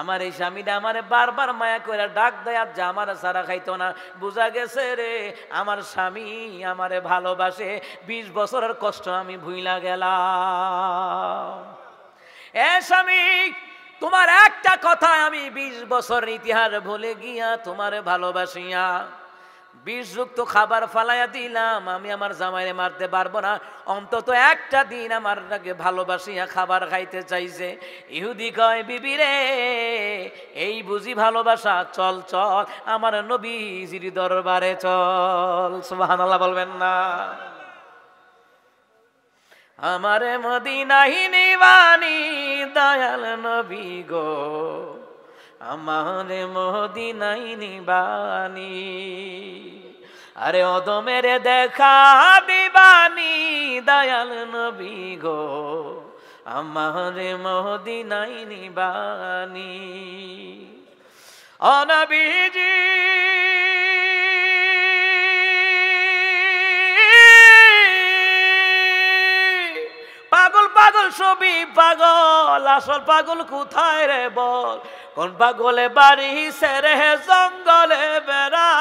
আমার এই স্বামীটা আমারে বারবার মায়া করে ডাক দেয়, আর যা আমার সারা খাইতো না। বোঝা গেছে রে আমার স্বামী আমারে ভালোবাসে। 20 বছরের কষ্ট আমি ভুইলা গেলাম। এ স্বামী, তোমার একটা কথায় আমি 20 বছর ইতিহাস ভুলে গিয়া তোমারে ভালোবাসিয়া বিষযুক্ত খাবার ফালাইয়া দিলাম। আমি আমার জামাইরে মারতে পারবো না, অন্তত একটা দিন আমার নাকি ভালোবাসিয়া খাবার খাইতে চাইছে। ইহুদি কয়, বিবি রে এই বুঝি ভালোবাসা? চল চল আমার নবীজির দরবারে চল। সুবহানাল্লাহ বলবেন না? আমারে মদিনায় নিবানি দয়াল নবী গো, আমারে মদিনায় নিবানি। আরে অদমেরে দেখা দিবানি দয়াল নবী গো, আমারে মদিনায় নিবানি। ও নবীজি পাগল পাগল সবই পাগল, আসল পাগল কোথায় রে বল? কোন পাগলে বাড়ি সেরে জঙ্গলে বেড়ায়,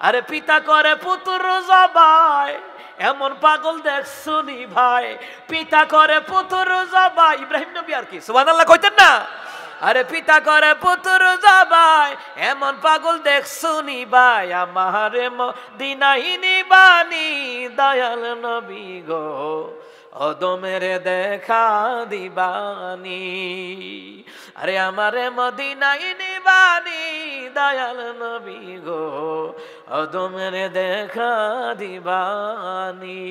আরে পিতা করে পুত্র জবাই, এমন পাগল দেখছুনি ভাই? পিতা করে পুত্র জবাই, ইব্রাহিম নবী আর কি সুবহানাল্লাহ কইতেন না? আরে পিতা করে পুত্র জবাই, এমন পাগল দেখছুনি ভাই? আমারে মদিনায় নিবানি দয়াল নবী গো, অদমের দেখা দিবানি। আরে আমারে মদিনায় নিবানি দয়াল নবী গো, অদমের দেখা দিবানি।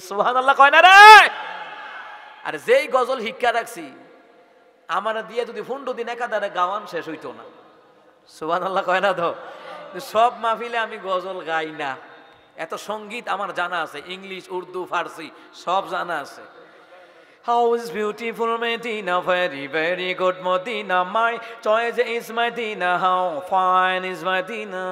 সুবহানাল্লাহ কয় না রে? আরে যেই গজল শিক্ষা রাখছি আমার দিয়ে যদি 15 দিন একাধারে গাওয়ান শেষ হইতো না। সুবহানাল্লাহ কয় না তো? সব মাহফিলে আমি গজল গাই না, এত সঙ্গীত আমার জানা আছে, ইংলিশ উর্দু ফার্সি সব জানা আছে। How is beautiful Medina, very very good Medina, my choice is Medina, how fine is Medina.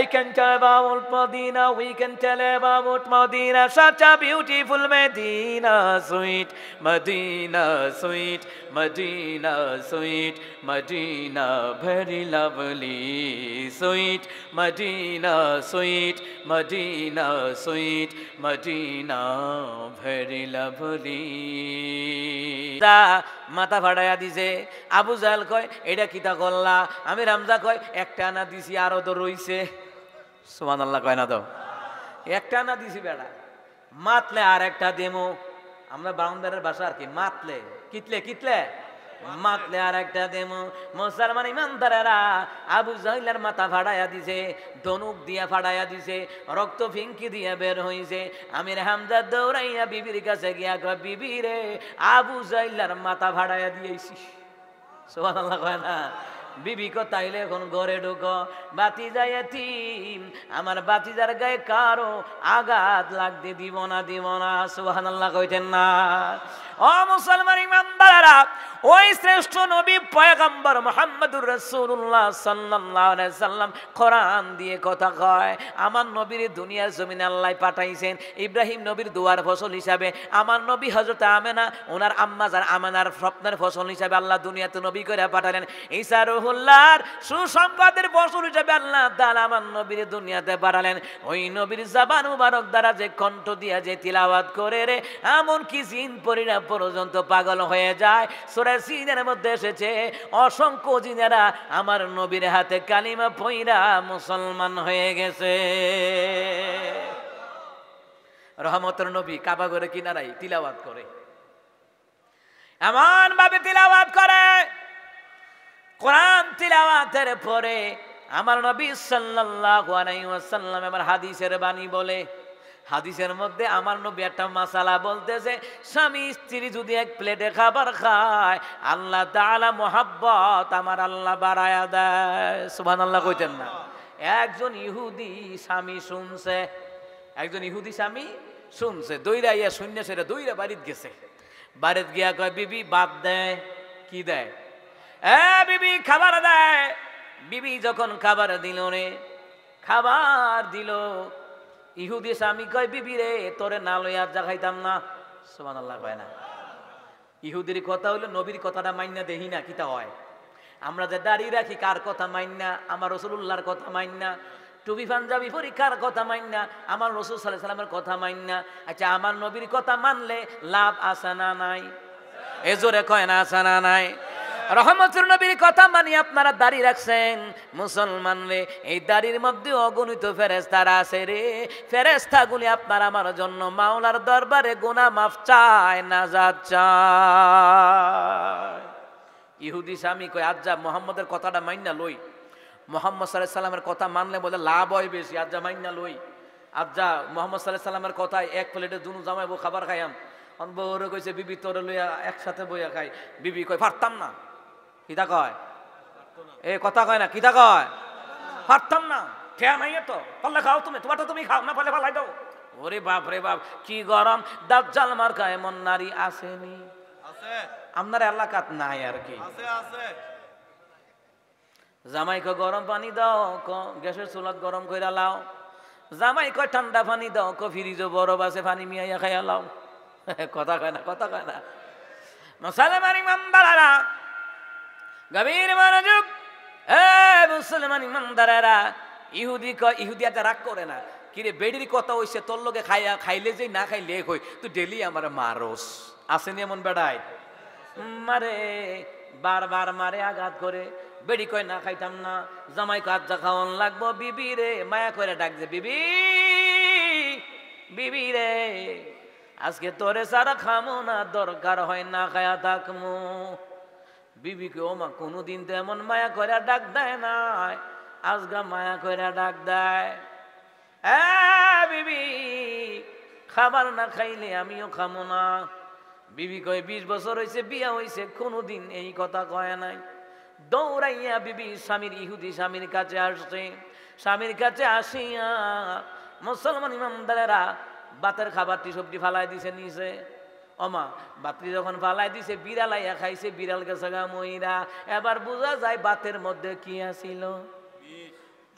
I can tell about Medina, we can tell about Medina, such a beautiful Medina, sweet Medina, sweet Medina, sweet Medina, very lovely, sweet Medina, sweet Medina, sweet Medina, very lovely. মাথা ফাটাইয়া দিছে। আবু জাহেল কয়, এটা কিতা করলা? আমি রামজা কয়, একটা আনা দিছি আরো তো রইছে। সুবহানাল্লাহ কয় না তো? একটা আনা দিছি বেড়া, মাতলে আর একটা দেমো। আমরা বাউন্ডারের ভাষা আর কি, মাতলে কিতলে কিতলে মাতলে আর একটা দেমো। মুসলমান ইমানদারেরা আবু জাহেলের মাথা ফাটাইয়া দিছে, ধনুক দিয়া ফাটাইয়া দিছে, রক্ত ফিঙ্কি দিয়া বের হইছে। আমির হামজা দৌড়াইয়া বিবির কাছে গিয়া কয়, বিবি রে আবু জাহেলের মাথা ফাটাইয়া দিয়েছি। সুবহানাল্লাহ কয় না? বিবি কো তাইলে এখন ঘরে ঢুকো, বাতিজা এতিম, আমার বাতিজার গায়ে কারো আঘাত লাগতে দিব না, দিব না। সুবহানাল্লাহ কইতেন না? ও মুসলমান ইমানদারেরা, ওই শ্রেষ্ঠ নবী পয়গম্বর মুহাম্মদুর রাসূলুল্লাহ সাল্লাল্লাহু আলাইহি সাল্লাম কোরআন দিয়ে কথা কয়। আমার নবীর দুনিয়ার জমিনে আল্লাহ পাঠাইছেন ইব্রাহিম নবীর দুয়ার ফসল হিসাবে। আমার নবী হযরত আমেনা, ওনার আম্মা যার আমেনার স্বপ্নের ফসল হিসাবে আল্লাহ দুনিয়াতে নবী করে পাঠালেন। ঈসা রুহুল্লাহর সুসম্পদের ফসল হিসাবে আল্লাহ তাআলা আমার নবীর দুনিয়াতে পাঠালেন। ওই নবীর জবান মুবারক দ্বারা যে কণ্ঠ দিয়া যে তিলাওয়াত করে রে, এমন কি জিন পরীরা পর্যন্ত পাগল হয়ে যায়। সূরা সিনের মধ্যে এসেছে, অসংখ্য জিনেরা আমার নবীর হাতে কালিমা পয়রা মুসলমান হয়ে গেছে। রহমতের নবী কাবা ঘরে কিনারায় তিলাওয়াত করে, এমন ভাবে তিলাওয়াত করে। কোরআন তিলাওয়াতের পরে আমার নবী সাল্লাল্লাহু আলাইহি ওয়াসাল্লাম আমার হাদিসের বাণী বলে, হাদিসের মধ্যে আমার নবী একটা মাসালা বলতেছে, স্বামী স্ত্রী যদি এক প্লেটে খাবার খায় আল্লাহ তাআলা মুহাব্বত আমার আল্লাহ বাড়ায়া দেয়। সুবহানাল্লাহ কইতেন না? একজন ইহুদি স্বামী শুনছে, একজন ইহুদি স্বামী শুনছে, দইরা ইয়া শূন্য সেটা দইরা বাড়িতে গেছে। বাড়িতে গিয়া কয়, বিবি বাদ দেয়। কি দেয়? বিবি খাবার দেয়। বিবি যখন খাবার দিল রে, খাবার দিল, ইহুদি স্বামী কয়, বিবি রে তোরে না লইয়া যা খাইতাম না। সুবহানাল্লাহ কয় না। ইহুদির কথা হইলো নবীর কথাটা মাইন্না দেখি না কিতা হয়। আমরা যে দাঁড়িয়ে রাখি কার কথা মাইন্না? আমার রাসূলুল্লাহর কথা মাইন্না। টুপি পাঞ্জাবি পরি কার কথা মাইন্না? আমার রাসূল সাল্লাল্লাহু আলাইহি সাল্লামের কথা মাইন্না। আচ্ছা আমার নবীর কথা মানলে লাভ আছে না নাই? এ জোরে কয় না আছে না নাই? রহমতুর নবীর কথা মানি আপনারা দাড়ি রাখছেন মুসলমান রে, এই দাড়ির মধ্যে অগণিত ফেরেশতারা আছে রে। ফেরেশতাগুলি আপনার আমার জন্য মাওলার দরবারে গুনাহ মাফ চায়, নাজাত চায়। ইহুদি স্বামী কয় আজ্জা মুহাম্মদের কথাটা মাইন্না লই, মুহাম্মদ সাল্লাল্লাহু আলাইহি সাল্লামের কথা মানলে বলে লাভ হয় বেশি, আজ্জা মাইন্না লই। আজ্জা মুহাম্মদ সাল্লাল্লাহু আলাইহি সাল্লামের কথা এক প্লেটে দুনু জামাইবো খাবার খাইয়াম, অন বউরে কইছে বিবি তোরে লইয়া একসাথে বইয়া খাই। বিবি কয় পারতাম না। কিতা কয়? এ কথা কয় না, কিতা কয়? পারতাম না। খেয়া নাই তো পাল্লা খাও, তুমি তোমারটা তুমি খাও, না পারলে পালাই দাও। ওরে বাপ রে বাপ, কি গরম! দাজ্জাল মার্কা এমন নারী আসেনি? আছে আপনার এলাকাত নাই আর কি? আছে আছে। জামাই কয় গরম পানি দাও, গ্যাসের চুলাত গরম কইরা লাও। জামাই কয় ঠান্ডা পানি দাও, ফ্রিজে বরফ আছে পানি মিয়াইয়া খাইয়া লাও। কথা কয় না, কথা কয় না। মুসলমান ইমানদারেরা গভীর মনোযোগ, এ মুসলমান ইমানদারেরা, ইহুদি কয়, ইহুদি একটা রাগ করে না, কিরে বেডির কথা হইছে তোর লগে খাইয়া খাইলে যে না খাইলে কই তুই ডেলি আমার মারস। আসেনি এমন বেড়াই? মারে, বারবার মারে, আঘাত করে। বেড়ি কয় না খাইতাম না। জামাই কয় আজ্জা খাওয়ান লাগবো। বিবি রে মায়া করে ডাক দে, বিবি বিবি রে আজকে তোরে সারা খামো না, দরকার হয় না খায়া থাকমু। বিবিকে ও মা কোনোদিন তো এমন মায়া করে ডাক দেয় না, আজগা মায়া করে ডাক দেয়। বিবি খাবার না খাইলে আমিও খামো না। বিবি কয় 20 বছর হয়েছে বিয়া হয়েছে, কোনোদিন এই কথা কয় নাই। দৌড়াইয়া বিবি স্বামীর, ইহুদি স্বামীর কাছে আসছে। স্বামীর কাছে আসিয়া মুসলমান ইমামদারেরা বাতের খাবারটি সবজি ফালাই দিছে নিচে। ওমা বাতরি যখন ফালাই দিছে, বিড়ালাইয়া খাইছে, বিড়াল গেছে গা মইরা। এবার বোঝা যায় বাতের মধ্যে কি আসিল।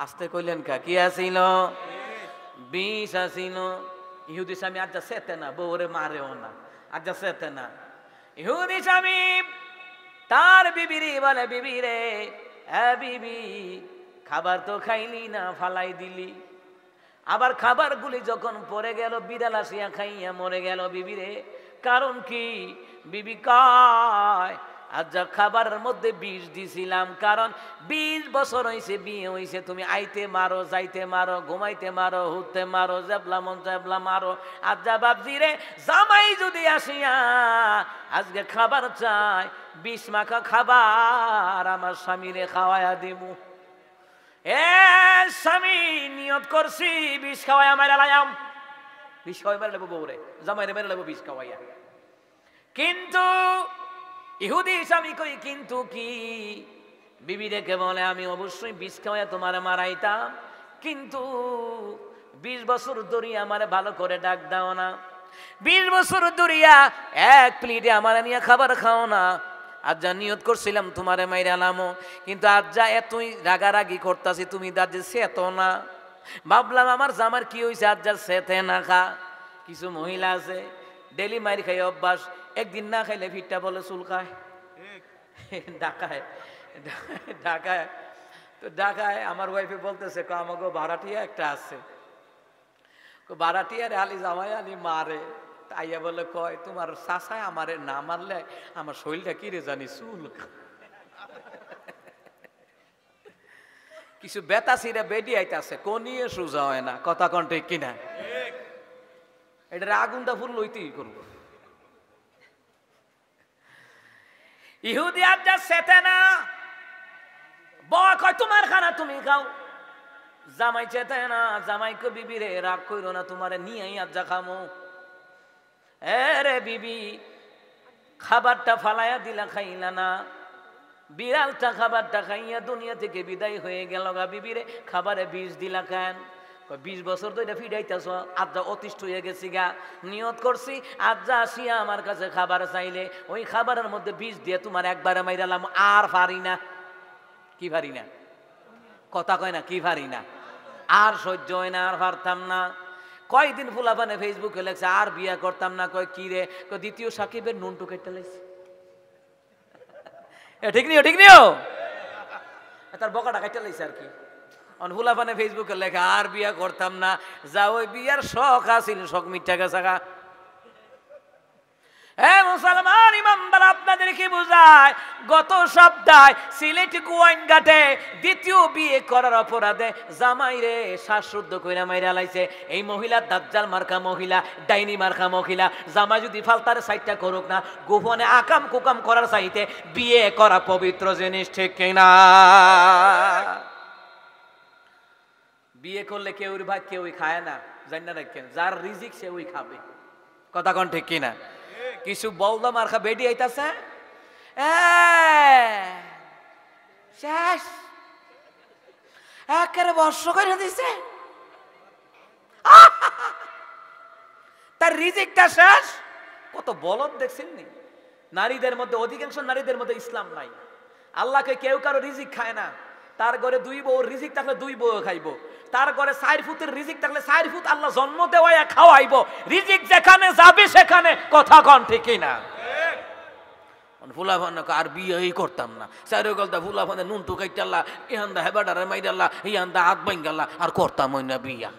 আস্তে কইলেন কা? কি আসিল? বিষ আসিল। ইহুদি স্বামী আজ্জা সেতে না, বউরে মারেও না, আজ্জা সেতে না। ইহুদি স্বামী তার বিবিরে বলে, বিবি রে বিবি খাবার তো খাইলি না, ফালাই দিলি। আবার খাবারগুলি যখন পড়ে গেল, বিড়াল আসিয়া খাইয়া মরে গেল। বিবি রে কারণ কি? বিবি কয় আজ্জা খাবারের মধ্যে বিষ দিছিলাম, কারণ 20 বছর হয়েছে বিয়ে হয়েছে, তুমি আইতে মারো, যাইতে মারো, ঘুমাইতে মারো, হুতে মারো, জেবলা মন জেবলা মারো। আজ্জা বাপজি রে, জামাই যদি আসিয়া আজকে খাবার চাই, বিষ মাখা খাবার আমার স্বামীরে খাওয়াইয়া দিমু। এ স্বামী নিয়ত করছি বিষ খাওয়াইয়া মাইরা লাইয়াম, বিষ খাওয়াই মেরে লেবো বউরে, জামাইরে মেরে লেবো বিষ খাওয়াইয়া। কিন্তু ইহুদি স্বামী কই কিন্তু কি? বিবি রেখে বলে আমি অবশ্যই বিষ খাওয়াইয়া তোমার মারাইতাম, কিন্তু 20 বছর ধরিয়া আমারে ভালো করে ডাক দাও না, 20 বছর ধরিয়া এক প্লেটে আমার নিয়ে খাবার খাও না। আজ্জা নিয়ত করছিলাম তোমারে মাইরা লামো, কিন্তু আজ্জা এতই রাগারাগি করতাছি, তুমি দাজ্জে সেত না। ভাবলাম আমার জামার কি হয়েছে, আজ্জা সেতে না খা। কিছু মহিলা আছে ডেলি মাইর খাই অভ্যাস, একদিন না খাইলে ফিটটা বলে চুলকায়। ঢাকায় ঢাকায় তো ঢাকায় আমার ওয়াইফে বলতেছে আমাকে ভাড়াটিয়া একটা আছে, ভাড়াটিয়ারে আলি জামাই আলি মারে। তাইয়া বলে কয় তোমার চাচায় আমারে না মারলে আমার শরীরটা কিরে জানি চুল। কিছু বেতা সিরা বেডি আইতাছে, কোনিয়ে সোজা হয় না। কথা কোন ঠিক কিনা? এটার আগুনটা ফুল লইতেই করবো। ইহুদি আজ্জা সেতে না, বয় কয় তোমার খানা তুমি খাও। জামাই চেতে না, জামাইকে বিবি রে রাগ কইরো না, তোমারে নিয়ে আজ্জা খামো। রে বিবি খাবারটা ফালাইয়া দিলা, খাইলা না। বিড়ালটা খাবারটা খাইয়া দুনিয়া থেকে বিদায় হয়ে গেল গা। বিবি রে খাবারে বিষ দিলা কেন? 20 বছর তো এটা ফিরাইতেছ, আজ্জা অতিষ্ঠ হয়ে গেছি গা। নিয়ত করছি আজ্জা আসিয়া আমার কাছে খাবার চাইলে ওই খাবারের মধ্যে বিষ দিয়ে তোমার একবারে মাইরালাম, আর পারি না। কি পারি না? কথা কয় না, কি পারি না? আর সহ্য হয় না, আর পারতাম না। কয়দিন ফুলাপানে ফেসবুকে লেখছে আর বিয়া করতাম না, কয় কি রে, কয় দ্বিতীয় সাকিবের নুনটু কেটে লেগছে। ঠিক নিও, ঠিক নিও, তার বকাটা কেটে লেগছে আর কি। ফুলাপানে ফেসবুকে লেখা আর বিয়া করতাম না, যা ওই বিয়ার শখ আছিল শখ মিথ্যা গেছাগা। মুসলমান ইমানদার, আপনাদের কি বুঝায়? গত সপ্তাহে সিলেট গোয়াইনঘাটে দ্বিতীয় বিয়ে করার অপরাধে জামাইরে শ্বাসরুদ্ধ কইরা মাইরা লাইছে। এই মহিলা দাজ্জাল মার্কা মহিলা, ডাইনি মার্কা মহিলা। জামাই যদি ফালতার সাইডটা করুক না, গোপনে আকাম কুকাম করার চাইতে বিয়ে করা পবিত্র জিনিস, ঠিক কিনা? বিয়ে করলে কেউর ভাগ কেউই খায় না, জানি না রাখেন, যার রিজিক সে ওই খাবে। কথা কোন ঠিক কিনা? কিছু বলদা মার্কা বেডি আইতাছে, শেষ একেবারে বর্ষ করে দিছে, তার রিজিকটা শেষ। কত বলদ দেখছেন নি? নারীদের মধ্যে, অধিকাংশ নারীদের মধ্যে ইসলাম নাই। আল্লাহকে কেউ কারো রিজিক খায় না। তার ঘরে দুই বউ রিজিক থাকলে দুই বউ খাইবো, তার ঘরে 4 ফুটের রিজিক থাকলে 4 ফুট আল্লাহ জন্ম দেওয়া খাওয়াইব। রিজিক যেখানে যাবে সেখানে, কথা কন ঠিক না? ফুলাফান আর বিয়েই করতাম না, চারো গলতা ফুলাফানে নুন টু কাইটাল্লা, ইহান্দা হেবাডারে মাইডাল্লা, ইহান্দা হাত ভাঙ্গাল্লা, আর করতাম ওই না বিয়া।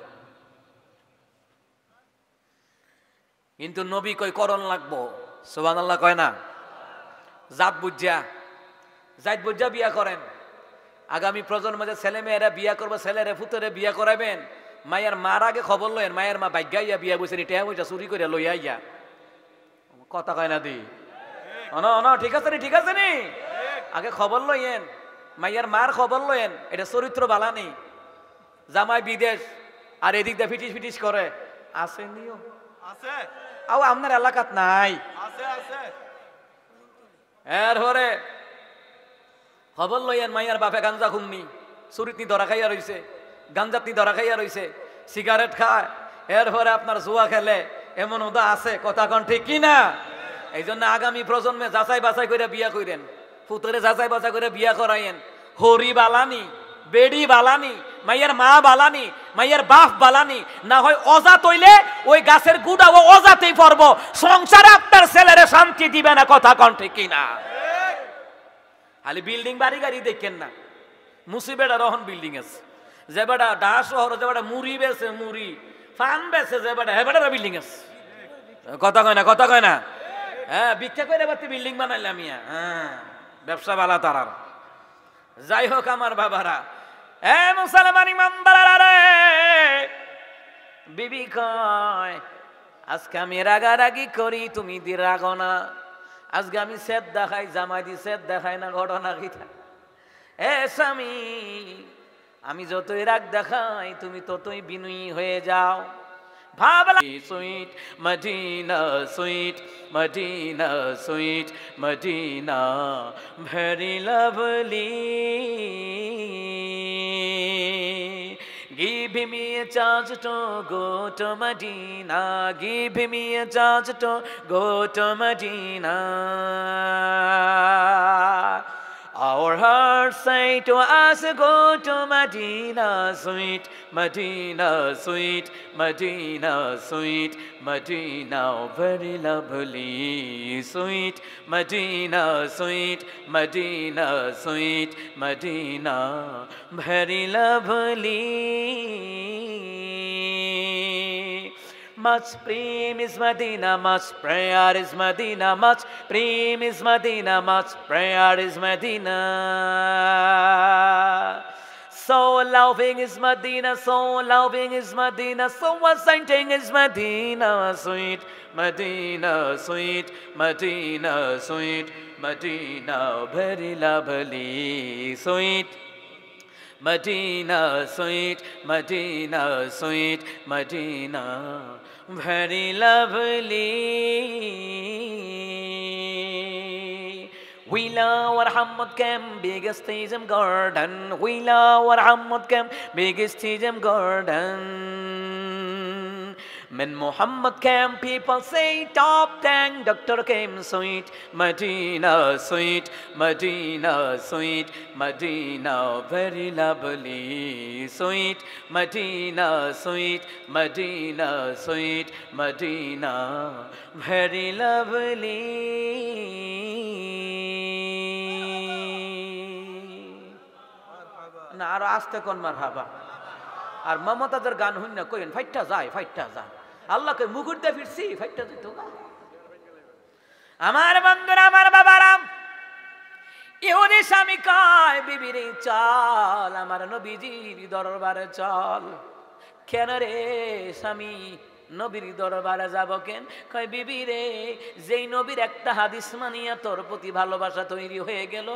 কিন্তু নবী কই করণ লাগবো, সুবহানাল্লাহ কয় না? জাত বুঝা, জাত বুঝা বিয়া করেন। আগামী প্রজন্ম যে ছেলে মেয়েরা বিয়া করবো, ছেলেরে ফুতরে বিয়া করাবেন, মায়ের মার আগে খবর লয়েন, মায়ের মা ভাগ্যাইয়া বিয়া বসে নি, টেয়া বইটা চুরি করে লইয়া ইয়া। কথা কয় না দি? ঠিক আছে নি, ঠিক আছে নি, আগে খবর লইয়েন, মাইয়ার মার খবর লইয়েন। এটা চরিত্র বালা নেই। জামাই বিদেশ আর এদিক দিয়ে ফিটিস ফিটিস করে, আছে নিও আছে, আও আপনার এলাকাত নাই, আছে আছে। এরপরে খবর লইয়েন, মাইয়ার বাপে গাঞ্জা খুমনি, চুরিতনি ধরা খাইয়া রইছে, গাঞ্জাতনি ধরা খাইয়া রইছে, সিগারেট খায়, এরপরে আপনার জুয়া খেলে, এমন ওদা আছে। কথা কন ঠিক কিনা? এই জন্য আগামী প্রজন্মে যাচাই বাছাই করে বিয়া করেন, ফুতরে যাচাই বাছাই করে বিয়া করাইয়েন। হরি বালানি, বেড়ি বালানি, মাইয়ার মা বালানি, মাইয়ার বাপ বালানি, না হয় অজাত হইলে ওই গাছের গুড়া ও অজাতেই পড়বো। সংসারে আপনার ছেলেরে শান্তি দিবে না। কথা কন ঠিক কিনা? খালি বিল্ডিং বাড়ি গাড়ি দেখেন না, মুসিবেটা রহন বিল্ডিং আছে, যে বেটা ঢাকা শহর, যে বেটা মুড়ি বেছে, মুড়ি ফান বেছে, যে বেটা হে বেটা বিল্ডিং আছে। কথা কয় না? কথা কয় না? হ্যাঁ, ভিক্ষা করে বাড়তি বিল্ডিং বানাইলাম। হ্যাঁ, ব্যবসা বালা তারার। যাই হোক আমার বাবারা, মুসলমান ইমানদাররা রে, বিবি কয় আজকে আমি রাগারাগি করি, তুমি দি রাগো না। আজকে আমি সেদ দেখাই, জামাই দি সেদ দেখাই না, ঘটনা কি? স্বামী, আমি যতই রাগ দেখাই তুমি ততই বিনয়ী হয়ে যাও। ভাবলা sweet Madina, sweet Madina, sweet Madina, very lovely. Give me a chance to go to Medina. Give me a chance to go to Medina. Our hearts say to us, go to Medina, sweet Medina, sweet Medina, sweet Medina, very lovely, sweet Medina, sweet Medina, sweet Medina, very lovely. Much prem is Medina, much prayer is Medina, much prem is Medina, much prayer is Medina. So loving is Medina, so loving is Medina, so exciting is Medina, sweet Medina, sweet Medina, sweet Medina, very lovely, sweet Medina, sweet Medina, sweet Medina, very lovely. We love our Hamad Camp, biggest stadium garden. We love our Hamad Camp, biggest stadium garden. When Muhammad came, people say, top thank, doctor came sweet, Medina sweet, Medina sweet, Medina very lovely, sweet, Medina sweet, Medina sweet, Medina very lovely. না আরো আস্তে কোন মারহাবা আর মমতাদের গান হইন না coin ফাইটটা যায় আল্লাহকে মুকুট দিয়ে ফিরছি ফাইটটা যেত আমার বন্ধুরা আমার বাবারা ইহুদি স্বামী কয় বিবিরে চল আমার নবীজির দরবারে চল কেন রে স্বামী নবীর দরবারে যাব কেন কয় বিবি রে যেই নবীর একটা হাদিস মানিয়া তোর প্রতি ভালোবাসা তৈরি হয়ে গেল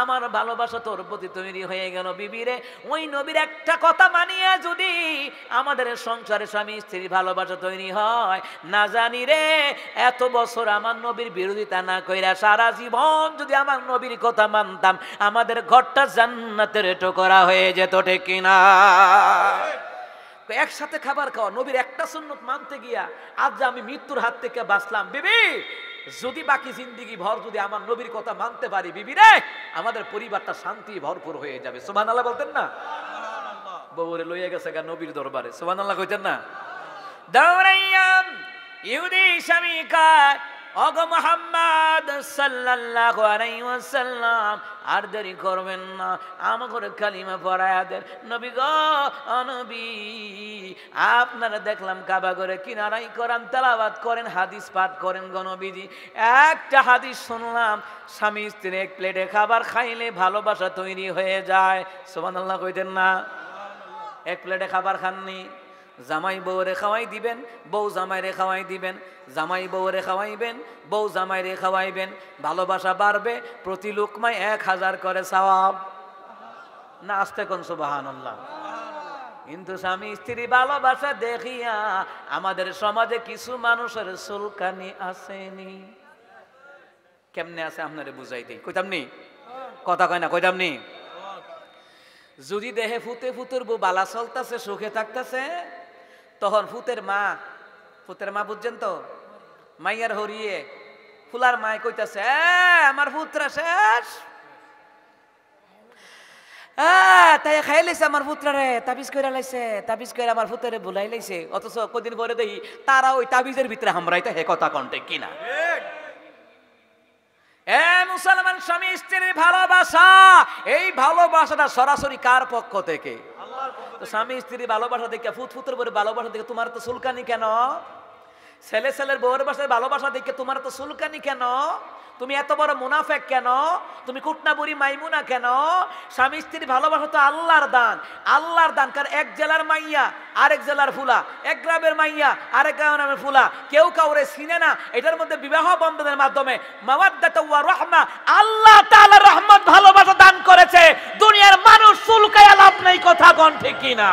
আমার ভালোবাসা তোর প্রতি তৈরি হয়ে গেল বিবি রে ওই নবীর একটা কথা মানিয়া যদি আমাদের সংসারে স্বামী স্ত্রীর ভালোবাসা তৈরি হয় না জানি রে এত বছর আমার নবীর বিরোধিতা না কইরা সারা জীবন যদি আমার নবীর কথা মানতাম আমাদের ঘরটা জান্নাতের টুকরা হয়ে যেত ঠিক কিনা একসাথে খাবার খাওয়া নবীর একটা সুন্নত মানতে গিয়া আজ আমি মৃত্যুর হাত থেকে বাঁচলাম বিবি যদি বাকি জিন্দেগি ভর যদি আমার নবীর কথা মানতে পারি বিবি রে আমাদের পরিবারটা শান্তি ভরপুর হয়ে যাবে সুবহানাল্লাহ বলতেন না বউরে লইয়া গেছে গা নবীর দরবারে সুবহানাল্লাহ কইতেন না দৌড়াইয়াম ইহুদি স্বামী কার ওগো মুহাম্মদ সাল্লাল্লাহু আলাইহি ওয়াসাল্লাম আর দেরি করবেন না আমাকে কালিমা পড়ায়া দেন নবী গো নবী আপনারা দেখলাম কাবা ঘরে কিনারাই কোরআন তেলাওয়াত করেন হাদিস পাঠ করেন গো নবীজি একটা হাদিস শুনলাম স্বামী স্ত্রী এক প্লেটে খাবার খাইলে ভালোবাসা তৈরি হয়ে যায় সুবহানাল্লাহ কইতেন না এক প্লেটে খাবার খাননি জামাই বউরে খাওয়াই দিবেন বউ জামাইরে খাওয়াই দিবেন জামাই বউরে খাওয়াইবেন বউ জামাইরে খাওয়াইবেন ভালোবাসা বাড়বে প্রতি লুকমায় 1000 করে সওয়াব না আস্তে কোন সুবহানাল্লাহ কিন্তু স্বামী স্ত্রী ভালোবাসা দেখিয়া আমাদের সমাজে কিছু মানুষের চুলকানি আসেনি কেমনে আছে আপনারে বুঝাই দেই কইতাম নি কথা কয় না কইতাম নি যদি দেহে ফুতে ফুতুর বউ বালা চলতেছে সুখে থাকতেছে তখন ফুতের মা বুঝছেন তো মাইয়ার হরিয়ে ফুলার মায় কইতাছে আমার পুত্রা শেষ তাই খাই লাইছে আমার পুত্রারে তাবিজ কইরা লাইছে তাবিজ কইরা আমার পুত্রে ভুলাই লাইছে অথচ কদিন পরে দেখি তারা ওই তাবিজের ভিতরে হামরাইতে হে কথা কন্টে কিনা মুসলমান স্বামী স্ত্রীর ভালোবাসা এই ভালোবাসাটা সরাসরি কার পক্ষ থেকে তো স্বামী স্ত্রীর ভালোবাসা দেখে ফুতফুতের বউর ভালোবাসা দেখে তোমার তো চুলকানি কেন ছেলে ছেলের বউর বাসায় ভালোবাসা দেখে তোমার তো চুলকানি কেন তুমি এত বড় মুনাফেক কেন তুমি কুটনা বুড়ি মাইমুনা কেন স্বামী স্ত্রীর ভালোবাসা তো আল্লাহর দান কারণ এক জেলার মাইয়া আরেক জেলার ফুলা এক গ্রামের মাইয়া আরেক গ্রামের ফুলা কেউ কাউরে চিনে না এটার মধ্যে বিবাহ বন্ধনের মাধ্যমে মাওয়াদ্দাত ওয়া রাহমা আল্লাহ তাআলা রহমত ভালোবাসা দান করেছে দুনিয়ার মানুষ চুলকায়া লাভ নাই কথা কোন ঠিক কিনা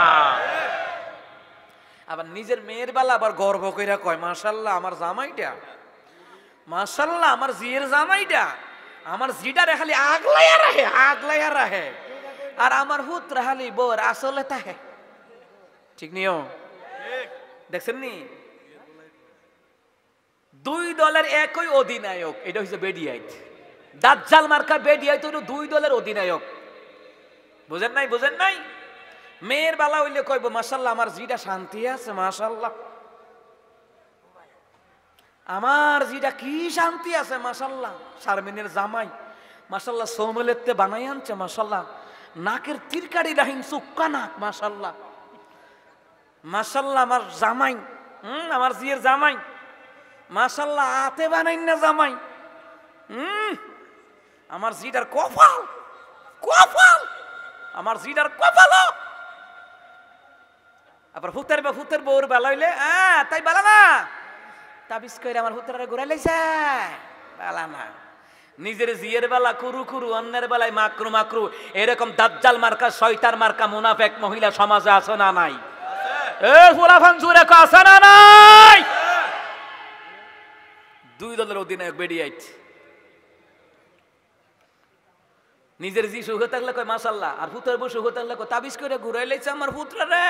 আবার নিজের মেয়ের বেলা আবার গর্ব কইরা কয় মাশাআল্লাহ আমার জামাইটা মাশাআল্লাহ আমার জিয়ের জামাইটা আমার জিটারে খালি আগলাইয়া রাহে আর আমার পুত্র খালি বোর আসলে থাকে ঠিক নিও দেখছেন নি দুই দলের একই অধিনায়ক এটা হচ্ছে বেডিয়াইত দাজ্জাল মার্কা বেডিয়াইত হলো দুই দলের অধিনায়ক বুঝেন নাই মেয়ের বেলা হইলে কইব মাশাআল্লাহ আমার জিটা শান্তি আছে মাশাআল্লাহ আমার জিটা কি শান্তি আছে মাশাআল্লাহ শারমিনের জামাই মাশাআল্লাহ সৌমলেতে বানাই আনছে মাশাআল্লাহ নাকের তিরকারি রাহিন সুক্কা নাক মাশাআল্লাহ আমার জামাই আমার জিয়ের জামাই মাশাআল্লাহ আতে বানাইন না জামাই আমার জিটার কপাল আমার জিটার কপাল আবার ফুতের বউর বেলা হইলে তাই বেলা না তাবিজ কইরা আমার পুত্রারে ঘুরাই লাইছে বেলা না নিজের জিয়ের বেলা কুরু অন্যের বেলায় মাকরু এরকম দাজ্জাল মার্কা শয়তান মার্কা মুনাফিক মহিলা সমাজে আছে না নাই ফুলাফান জুরে আছে না নাই দুই দলের অধিনায়ক বেডিয়াইট নিজের জি সুখে থাকলে কয় মাশাআল্লাহ আর পুত্রের বউ সুখে থাকলে কয় তাবিজ কইরা ঘুরাই লাইছে আমার পুত্রারে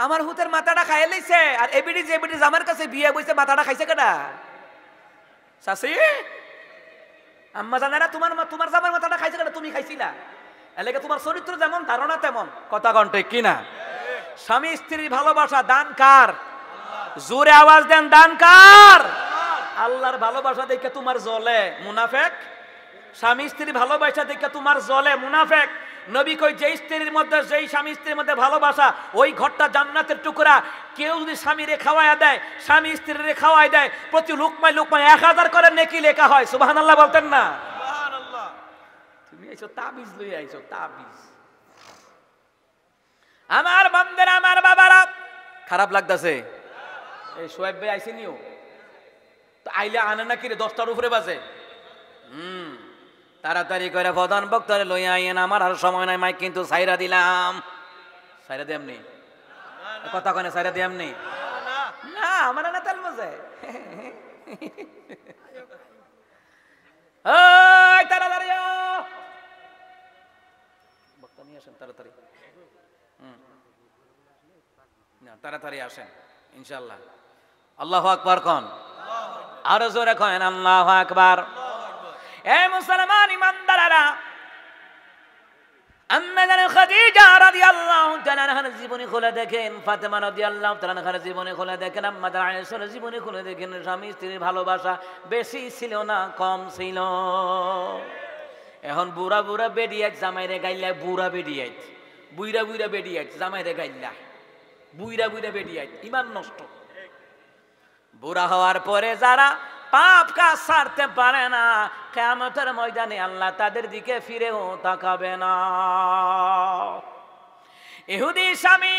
আমার হুতের মাথাটা খাইয়ে লইছে, আর এবিডি যে এবিডি আমার কাছে বিয়ে বইছে মাথাটা খাইছে কেডা? শাসি আম্মা জানে না তোমার জামার মাথাটা খাইছে কেডা? তুমি খাইছিলা। এলাকা তোমার চরিত্র যেমন ধারণা তেমন। কথা কন ঠিক কিনা? স্বামী স্ত্রীর ভালোবাসা দান কার? জোরে আওয়াজ দেন, দান কার? আল্লাহর ভালোবাসা দেখে তোমার জ্বলে মুনাফেক। স্বামী স্ত্রীর ভালোবাসা দেখে তোমার জ্বলে মুনাফেক। নবী কই যেই স্ত্রীর মধ্যে, যেই স্বামী স্ত্রীর মধ্যে ভালোবাসা, ওই ঘরটা জান্নাতের টুকরা। কেউ যদি স্বামীরে খাওয়ায় দেয়, স্বামী স্ত্রীরে খাওয়ায় দেয়, প্রতি লুকমায় লুকমায় 1000 করে নেকি লেখা হয়। সুবহানাল্লাহ বলতেন না? সুবহানাল্লাহ। তুমি আইছো তাবিজ লই আইছো, তাবিজ। আমার বান্দারা, আমার বাবারা, খারাপ লাগতাছে? এই সোয়েব ভাই আইছে নিও তো, আইলে আনে না কি রে? 10টার উপরে বাজে। তাড়াতাড়ি করে প্রধান বক্তারে লই আইয়েন, আমার আর সময় নাই। মাইক কিন্তু সাইরা দিলাম। সাইরা দিয়াম নি? কথা কনে সাইরা দিয়াম নি? না, আমার না তাল মজে। ওই তাড়াতাড়ি বক্তা নিয়ে আসেন, তাড়াতাড়ি। না, তাড়াতাড়ি আসেন ইনশাআল্লাহ। আল্লাহু আকবার কোন? আরো জোরে কোন আল্লাহু আকবার। এ মুসলমান ইমানদাররা, আম্মা খাদিজা রাদিয়াল্লাহু তাআলা আনহার জীবনী খুলে দেখেন, ফাতেমা রাদিয়াল্লাহু তাআলা আনহার জীবনী খুলে দেখেন, আম্মা আয়েশার জীবনী খুলে দেখেন। স্বামী স্ত্রীর ভালোবাসা বেশি ছিল না, কম ছিল। এখন বুড়া বুড়া বেডিয়াত জামাইরে গাইলা, বুড়া বেডিয়াত, বুইরা বুইরা বেডিয়াত জামাইরে গাইলা, বুইরা বুইরা বেডিয়াত, ইমান নষ্ট। বুড়া হওয়ার পরে যারা পাপ কাজ ছাড়তে পারে না, কিয়ামতের ময়দানে আল্লাহ তাদের দিকে ফিরেও তাকাবে না। ইহুদি স্বামী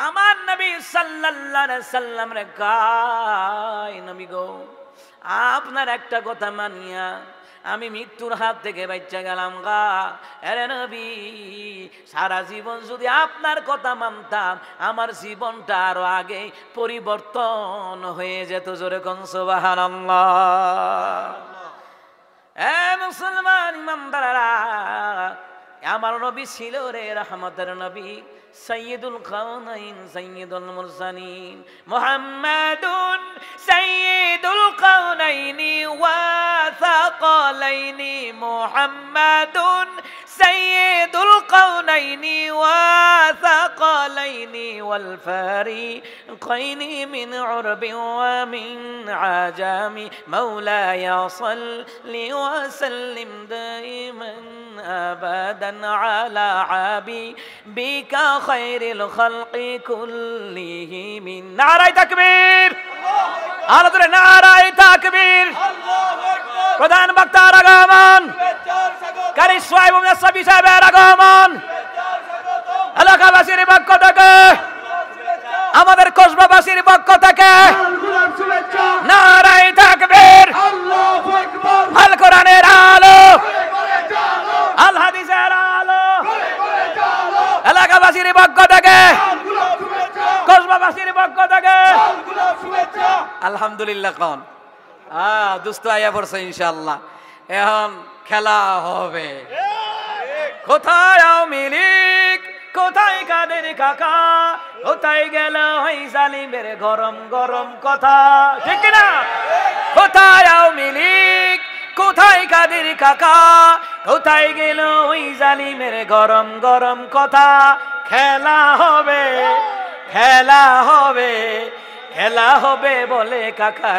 আমার নবী সাল্লাল্লাহু আলাইহি সাল্লাম রে কয়, নবী গো, আপনার একটা কথা মানিয়া আমি মৃত্যুর হাত থেকে বাঁচা গেলাম গা। আরে নবী, সারা জীবন যদি আপনার কথা মানতাম, আমার জীবনটা আরো আগে পরিবর্তন হয়ে যেত। জোরে কোন সুবহানাল্লাহ। এ মুসলমান ইমানদাররা, আমার নবী ছিল রে রহমতের নবী, সাইয়্যিদুল কাওনাইন, সাইয়্যিদুল মুরসালিন, মুহাম্মাদুন সাইয়্যিদুল কাওনাইনি ওয়া সাকালাইনি, মুহাম্মাদুন সাইয়্যিদুল কাওনাইনি ওয়া সাকালাইনি ওয়াল ফারিকাইনি মিন উরবি ওয়া মিন আজামি, মাওলায়া সাল্লি ওয়া সাল্লিম দাইমান আবাদান আলা হাবিবিকা খায়রিল খালকি কুল্লিহিম। নারায়ে তাকবীর, আরো জোরে নারায়ে তাকবীর। প্রধান বক্তার আগমন, কারি সোয়াইব মুসাবি সাহেবের আগমন, এলাকাবাসীর পক্ষ থেকে, আমাদের কসবাবাসীর পক্ষ থেকে নারায়ে তাকবীর। আল্লাহু আকবার। আল কোরআনের আলো, আল হাদিসের আলো, এলাকাবাসীর পক্ষ থেকে, কসবাবাসীর পক্ষ থেকে আলহামদুলিল্লাহ। কোন দুস্থ আয়া পড়ছে ইনশাআল্লাহ। এখন খেলা হবে। কোথায় আওয়ামী লীগ, কোথায় কাদের কাকা, কোথায় গেল ওই জালিমের গরম গরম কথা, ঠিক না? কোথায় আওয়ামী লীগ, কোথায় কাদের কাকা, কোথায় গেল ওই জালিমের গরম গরম কথা। খেলা হবে, খেলা হবে, খেলা হবে বলে কাকা